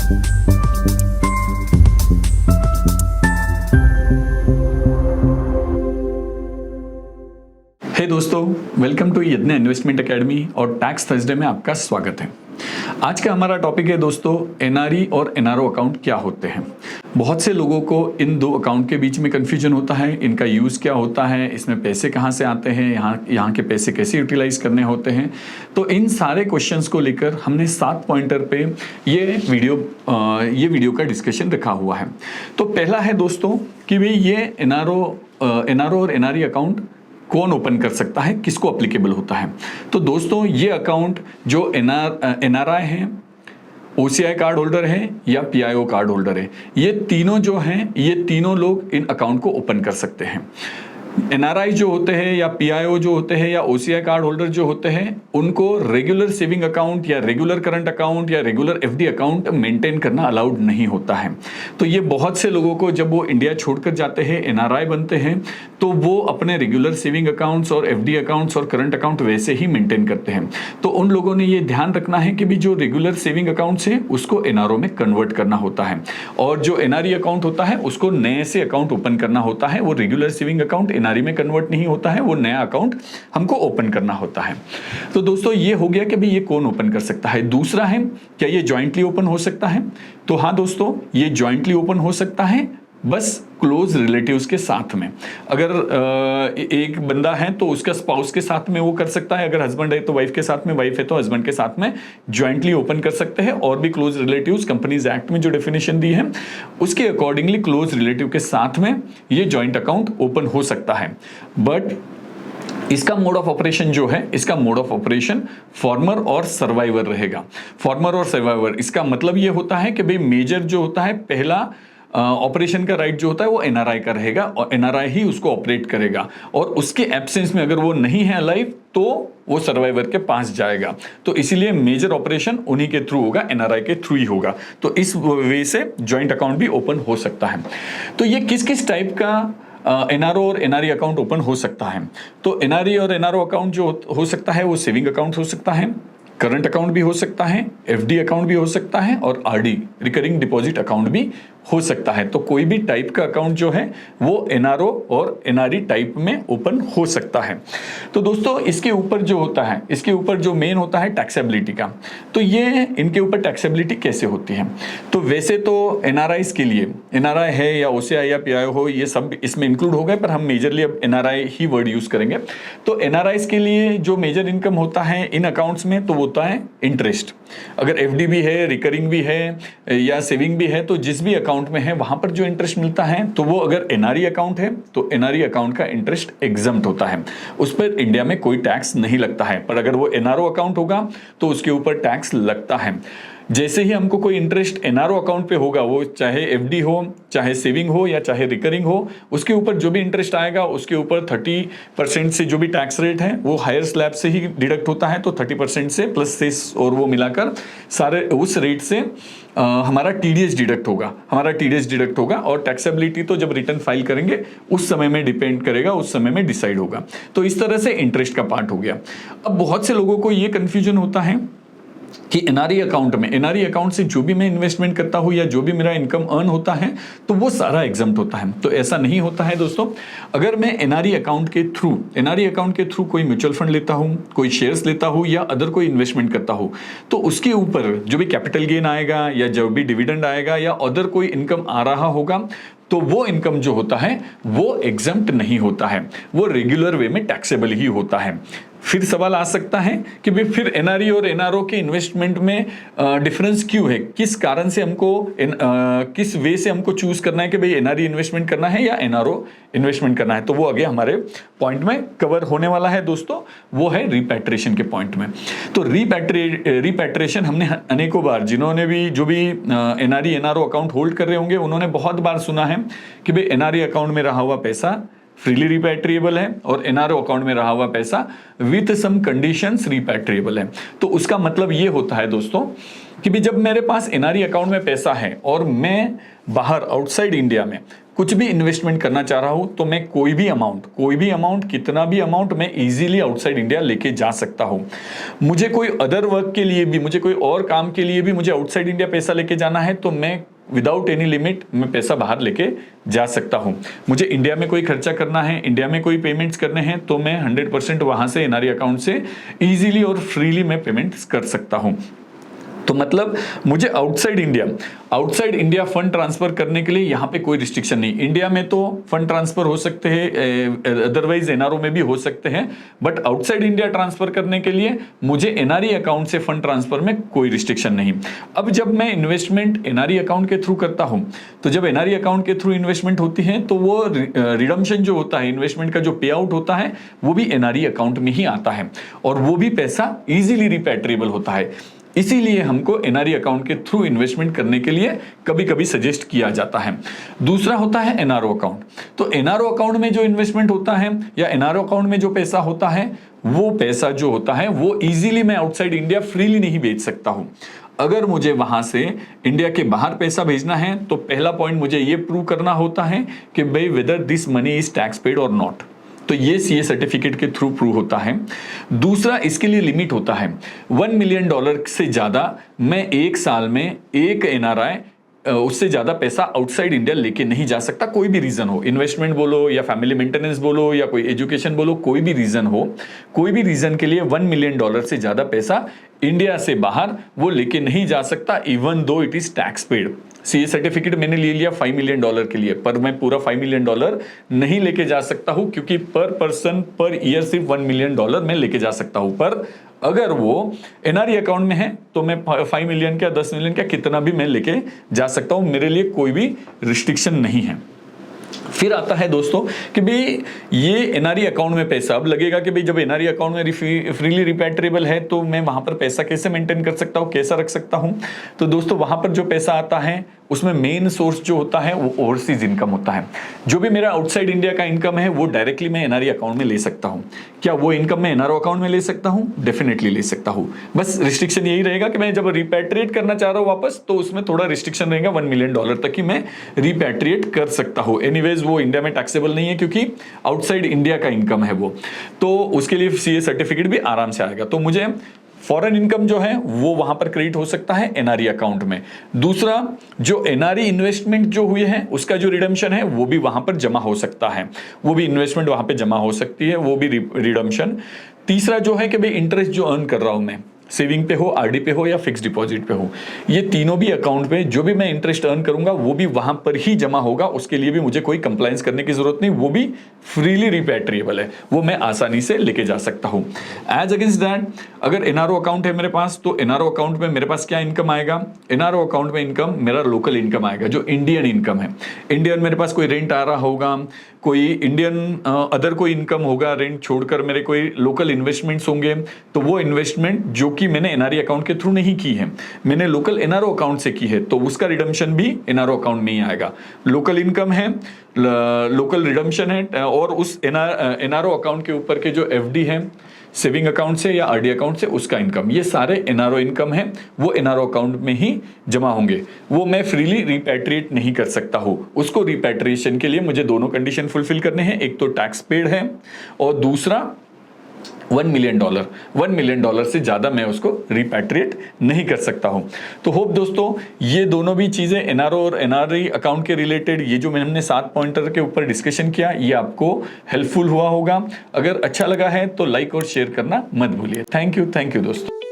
हे दोस्तों, welcome to यज्ञ investment academy और टैक्स थर्सडे में आपका स्वागत है। आज का हमारा टॉपिक है दोस्तों, एनआरई और एनआरओ अकाउंट क्या होते हैं। बहुत से लोगों को इन दो अकाउंट के बीच में कंफ्यूजन होता है, इनका यूज़ क्या होता है, इसमें पैसे कहाँ से आते हैं, यहाँ के पैसे कैसे यूटिलाइज करने होते हैं। तो इन सारे क्वेश्चंस को लेकर हमने 7 पॉइंटर पे ये वीडियो का डिस्कशन रखा हुआ है। तो पहला है दोस्तों कि भाई ये एनआरओ और एनआरई अकाउंट कौन ओपन कर सकता है, किसको अप्लीकेबल होता है। तो दोस्तों ये अकाउंट जो एनआरआई है, ओसीआई कार्ड होल्डर है या पीआईओ कार्ड होल्डर है, ये तीनों जो हैं, ये तीनों लोग इन अकाउंट को ओपन कर सकते हैं। एनआरआई जो होते हैं या पीआईओ जो होते हैं या ओसीआई कार्ड होल्डर जो होते हैं, उनको रेगुलर सेविंग अकाउंट या रेगुलर करंट अकाउंट या रेगुलर एफडी अकाउंट मेंटेन करना अलाउड नहीं होता है। तो ये बहुत से लोगों को, जब वो इंडिया छोड़कर जाते हैं, एनआरआई बनते हैं, तो वो अपने रेगुलर सेविंग अकाउंट्स और एफडी अकाउंट्स और करंट अकाउंट वैसे ही मेंटेन करते हैं। तो उन लोगों ने ये ध्यान रखना है कि भी जो रेगुलर सेविंग अकाउंट्स है उसको एनआरओ में कन्वर्ट करना होता है, और जो एनआरई अकाउंट होता है उसको नए से अकाउंट ओपन करना होता है। वो रेगुलर सेविंग अकाउंट एनआरई में कन्वर्ट नहीं होता है, वो नया अकाउंट हमको ओपन करना होता है। तो दोस्तों ये हो गया कि भाई ये कौन ओपन कर सकता है। दूसरा है, क्या ये जॉइंटली ओपन हो सकता है। तो हाँ दोस्तों, ये जॉइंटली ओपन हो सकता है, बस क्लोज रिलेटिव्स के साथ में। अगर एक बंदा है तो उसका स्पाउस के साथ में वो कर सकता है, अगर हस्बैंड है तो वाइफ के साथ में, वाइफ है तो हस्बैंड के साथ में ज्वाइंटली ओपन कर सकते हैं। और भी क्लोज रिलेटिव्स कंपनीज एक्ट में जो डेफिनेशन दी है उसके अकॉर्डिंगली क्लोज रिलेटिव के साथ में ये जॉइंट अकाउंट ओपन हो सकता है। बट इसका मोड ऑफ ऑपरेशन जो है, इसका मोड ऑफ ऑपरेशन फॉर्मर और सर्वाइवर रहेगा। फॉर्मर और सर्वाइवर, इसका मतलब ये होता है कि भाई मेजर जो होता है, पहला ऑपरेशन का राइट जो होता है वो एनआरआई का रहेगा और एनआरआई ही उसको ऑपरेट करेगा, और उसके एब्सेंस में अगर वो नहीं है अलाइव तो वो सर्वाइवर के पास जाएगा। तो इसीलिए मेजर ऑपरेशन उन्हीं के थ्रू होगा, एनआरआई के थ्रू ही होगा। तो इस वे से जॉइंट अकाउंट भी ओपन हो सकता है। तो ये किस किस टाइप का एनआरओ और एनआरई अकाउंट ओपन हो सकता है। तो एनआरई और एनआरओ अकाउंट जो हो सकता है वो सेविंग अकाउंट हो सकता है, करंट अकाउंट भी हो सकता है, एफडी अकाउंट भी हो सकता है, और आरडी रिकरिंग डिपॉजिट अकाउंट भी हो सकता है। तो कोई भी टाइप का अकाउंट जो है वो एनआरओ और एनआरई टाइप में ओपन हो सकता है। तो दोस्तों इसके ऊपर जो होता है, इसके ऊपर जो मेन होता है टैक्सेबिलिटी का। तो ये इनके ऊपर टैक्सेबिलिटी कैसे होती है। तो वैसे तो एनआरआईज के लिए, एनआरआई है या ओसीआई या पीआईओ हो, ये सब इसमें इंक्लूड हो गए, पर हम मेजरली अब एनआरआई ही वर्ड यूज करेंगे। तो एनआरआईज के लिए जो मेजर इनकम होता है इन अकाउंट्स में, तो होता है इंटरेस्ट। अगर एफडी भी है, रिकरिंग भी है या सेविंग भी है, तो जिस भी अकाउंट में है वहां पर जो इंटरेस्ट मिलता है, तो वो अगर एनआरई अकाउंट है तो एनआरई अकाउंट का इंटरेस्ट एग्जम्प्ट होता है, उस पर इंडिया में कोई टैक्स नहीं लगता है। पर अगर वो एनआरओ अकाउंट होगा तो उसके ऊपर टैक्स लगता है। जैसे ही हमको कोई इंटरेस्ट एनआरओ अकाउंट पे होगा, वो चाहे एफडी हो, चाहे सेविंग हो या चाहे रिकरिंग हो, उसके ऊपर जो भी इंटरेस्ट आएगा उसके ऊपर 30% से जो भी टैक्स रेट है वो हायर स्लैब से ही डिडक्ट होता है। तो 30% से प्लस सेस और वो मिलाकर सारे उस रेट से हमारा टीडीएस डिडक्ट होगा, और टैक्सेबिलिटी तो जब रिटर्न फाइल करेंगे उस समय में डिपेंड करेगा, उस समय में डिसाइड होगा। तो इस तरह से इंटरेस्ट का पार्ट हो गया। अब बहुत से लोगों को ये कंफ्यूजन होता है कि एनआरई अकाउंट में, एनआरई अकाउंट से जो भी मैं इन्वेस्टमेंट करता हूं या जो भी मेरा इनकम अर्न होता है तो वो सारा एग्जम्प्ट होता है। तो ऐसा नहीं होता है दोस्तों। अगर मैं एनआरई अकाउंट के थ्रू कोई म्यूचुअल फंड लेता हूं, कोई शेयर्स लेता हूं या अदर कोई इन्वेस्टमेंट करता हूं, तो उसके ऊपर जो भी कैपिटल गेन आएगा या जो भी डिविडेंड आएगा या अदर कोई इनकम आ रहा होगा, तो वो इनकम जो होता है वो एग्जम्प्ट नहीं होता है, वो रेगुलर वे में टैक्सेबल ही होता है। फिर सवाल आ सकता है कि भाई फिर एनआरई और एनआरओ के इन्वेस्टमेंट में डिफरेंस क्यों है, किस कारण से हमको किस वे से हमको चूज करना है कि भाई एनआरई इन्वेस्टमेंट करना है या एनआरओ इन्वेस्टमेंट करना है। तो वो आगे हमारे पॉइंट में कवर होने वाला है दोस्तों, वो है रिपैट्रिएशन के पॉइंट में। तो रिपैट्रिएशन हमने अनेकों बार, जिन्होंने भी जो भी एनआरई एनआरओ अकाउंट होल्ड कर रहे होंगे उन्होंने बहुत बार सुना है कि भाई एनआरई अकाउंट में रहा हुआ पैसा फ्रीली रिपैट्रिएबल है और एनआरओ अकाउंट में रहा हुआ पैसा विथ सम कंडीशंस रिपैट्रिएबल है। तो उसका मतलब ये होता है दोस्तों कि भी जब मेरे पास एनआरई अकाउंट में पैसा है और मैं बाहर आउटसाइड इंडिया में कुछ भी इन्वेस्टमेंट करना चाह रहा हूं तो मैं कोई भी अमाउंट कितना भी अमाउंट मैं इजीली आउटसाइड इंडिया लेके जा सकता हूं। मुझे कोई अदर वर्क के लिए भी, मुझे कोई और काम के लिए भी मुझे आउटसाइड इंडिया पैसा लेके जाना है तो मैं विदाउट एनी लिमिट मैं पैसा बाहर लेके जा सकता हूं। मुझे इंडिया में कोई खर्चा करना है, इंडिया में कोई पेमेंट्स करने हैं तो मैं 100% वहां से एनआरई अकाउंट से इजीली और फ्रीली मैं पेमेंट्स कर सकता हूं। तो मतलब मुझे आउटसाइड इंडिया फंड ट्रांसफर करने के लिए यहाँ पे कोई रिस्ट्रिक्शन नहीं। इंडिया में तो फंड ट्रांसफर हो सकते हैं, अदरवाइज एनआरओ में भी हो सकते हैं, बट आउटसाइड इंडिया ट्रांसफर करने के लिए मुझे एनआरई अकाउंट से फंड ट्रांसफर में कोई रिस्ट्रिक्शन नहीं। अब जब मैं इन्वेस्टमेंट एनआरई अकाउंट के थ्रू करता हूं, तो जब एनआरई अकाउंट के थ्रू इन्वेस्टमेंट होती है तो वो रिडम्पशन जो होता है, इन्वेस्टमेंट का जो पे आउट होता है वो भी एनआरई अकाउंट में ही आता है और वो भी पैसा इजीली रिपैट्रिएबल होता है। इसीलिए हमको एनआरई अकाउंट के थ्रू इन्वेस्टमेंट करने के लिए कभी कभी सजेस्ट किया जाता है। दूसरा होता है एनआरओ अकाउंट। तो एनआरओ अकाउंट में जो इन्वेस्टमेंट होता है या एनआरओ अकाउंट में जो पैसा होता है, वो पैसा जो होता है वो इजीली मैं आउटसाइड इंडिया फ्रीली नहीं भेज सकता हूं। अगर मुझे वहां से इंडिया के बाहर पैसा भेजना है तो पहला पॉइंट मुझे ये प्रूव करना होता है कि भाई whether this money is tax paid और नॉट। तो ये सीए सर्टिफिकेट के थ्रू प्रूव होता है। दूसरा, इसके लिए लिमिट होता है $1 मिलियन से ज्यादा मैं एक साल में एक एनआरआई उससे ज्यादा पैसा आउटसाइड इंडिया लेके नहीं जा सकता। कोई भी रीजन हो, इन्वेस्टमेंट बोलो या फैमिली मेंटेनेंस बोलो या कोई एजुकेशन बोलो, कोई भी रीजन हो, कोई भी रीजन के लिए $1 मिलियन से ज्यादा पैसा इंडिया से बाहर वो लेके नहीं जा सकता, even though it is tax paid. CA certificate मैंने ले लिया $5 मिलियन के लिए, पर मैं पूरा $5 मिलियन नहीं लेके जा सकता हूं क्योंकि पर पर्सन पर ईयर सिर्फ $1 मिलियन मैं लेके जा सकता हूं। पर अगर वो एनआरई अकाउंट में है तो मैं 5 मिलियन क्या 10 मिलियन क्या कितना भी मैं लेके जा सकता हूं, मेरे लिए कोई भी रिस्ट्रिक्शन नहीं है। फिर आता है दोस्तों कि भाई ये एनआरई अकाउंट में पैसा अब लगेगा कि भाई जब एनआरई अकाउंट में फ्रीली रिपैट्रिएबल है तो मैं वहां पर पैसा कैसे मेंटेन कर सकता हूं, कैसा रख सकता हूं। तो दोस्तों वहां पर जो पैसा आता है उसमें मेन सोर्स जो होता है वो ओवरसीज इनकम होता है। जो भी मेरा आउटसाइड इंडिया का इनकम है वो डायरेक्टली मैं एनआरई अकाउंट में ले सकता हूं। क्या वो इनकम मैं एनआरओ अकाउंट में ले सकता हूं? डेफिनेटली ले सकता हूं। बस रिस्ट्रिक्शन यही रहेगा कि मैं जब रिपैट्रिएट करना चाह रहा हूं वापस तो उसमें थोड़ा रिस्ट्रिक्शन रहेगा, $1 मिलियन तक ही मैं रिपैट्रिएट कर सकता हूं। एनीवेज वो इंडिया में टैक्सेबल नहीं है क्योंकि आउटसाइड इंडिया का इनकम है वो, तो उसके लिए सीए सर्टिफिकेट भी आराम से आएगा। तो मुझे फॉरेन इनकम जो है वो वहां पर क्रेडिट हो सकता है एनआरई अकाउंट में। दूसरा, जो एनआरई इन्वेस्टमेंट जो हुई है उसका जो रिडम्पशन है वो भी वहां पर जमा हो सकता है, वो भी इन्वेस्टमेंट वहां पे जमा हो सकती है, वो भी रिडम्पशन। तीसरा जो है कि भाई इंटरेस्ट जो अर्न कर रहा हूं मैं, सेविंग पे हो, आरडी पे हो या फिक्स डिपॉजिट पे हो, ये तीनों भी अकाउंट पे जो भी मैं इंटरेस्ट अर्न करूंगा वो भी वहां पर ही जमा होगा। उसके लिए भी मुझे कोई कंप्लायंस करने की जरूरत नहीं, वो भी फ्रीली रिपैट्रिएबल है, वो मैं आसानी से लेके जा सकता हूं। एज अगेंस्ट दैट, अगर एनआरओ अकाउंट है मेरे पास तो एनआरओ अकाउंट में मेरे पास क्या इनकम आएगा? एनआरओ अकाउंट में इनकम मेरा लोकल इनकम आएगा, जो इंडियन इनकम है। इंडियन मेरे पास कोई रेंट आ रहा होगा, कोई इंडियन अदर कोई इनकम होगा, रेंट छोड़कर मेरे कोई लोकल इन्वेस्टमेंट्स होंगे, तो वो इन्वेस्टमेंट जो कि मैंने एनआरई अकाउंट के थ्रू नहीं की है, मैंने लोकल एनआरओ अकाउंट से की है, तो उसका रिडम्पशन भी एनआरओ अकाउंट में ही आएगा। लोकल इनकम है, लोकल रिडम्पशन है, और उस एनआरओ अकाउंट के ऊपर के जो एफडी है सेविंग अकाउंट से या आरडी अकाउंट से, उसका इनकम, ये सारे एनआरओ इनकम है, वो एनआरओ अकाउंट में ही जमा होंगे। वो मैं फ्रीली रिपैट्रिएट नहीं कर सकता हूं। उसको रिपैट्रिएशन के लिए मुझे दोनों कंडीशन फुलफिल करने हैं, एक तो टैक्स पेड है और दूसरा $1 मिलियन। $1 मिलियन से ज्यादा मैं उसको रिपैट्रिएट नहीं कर सकता हूं। तो होप दोस्तों ये दोनों भी चीजें एनआरओ और एनआरई अकाउंट के रिलेटेड, ये जो हमने 7 पॉइंटर के ऊपर डिस्कशन किया, ये आपको हेल्पफुल हुआ होगा। अगर अच्छा लगा है तो लाइक और शेयर करना मत भूलिए। थैंक यू दोस्तों।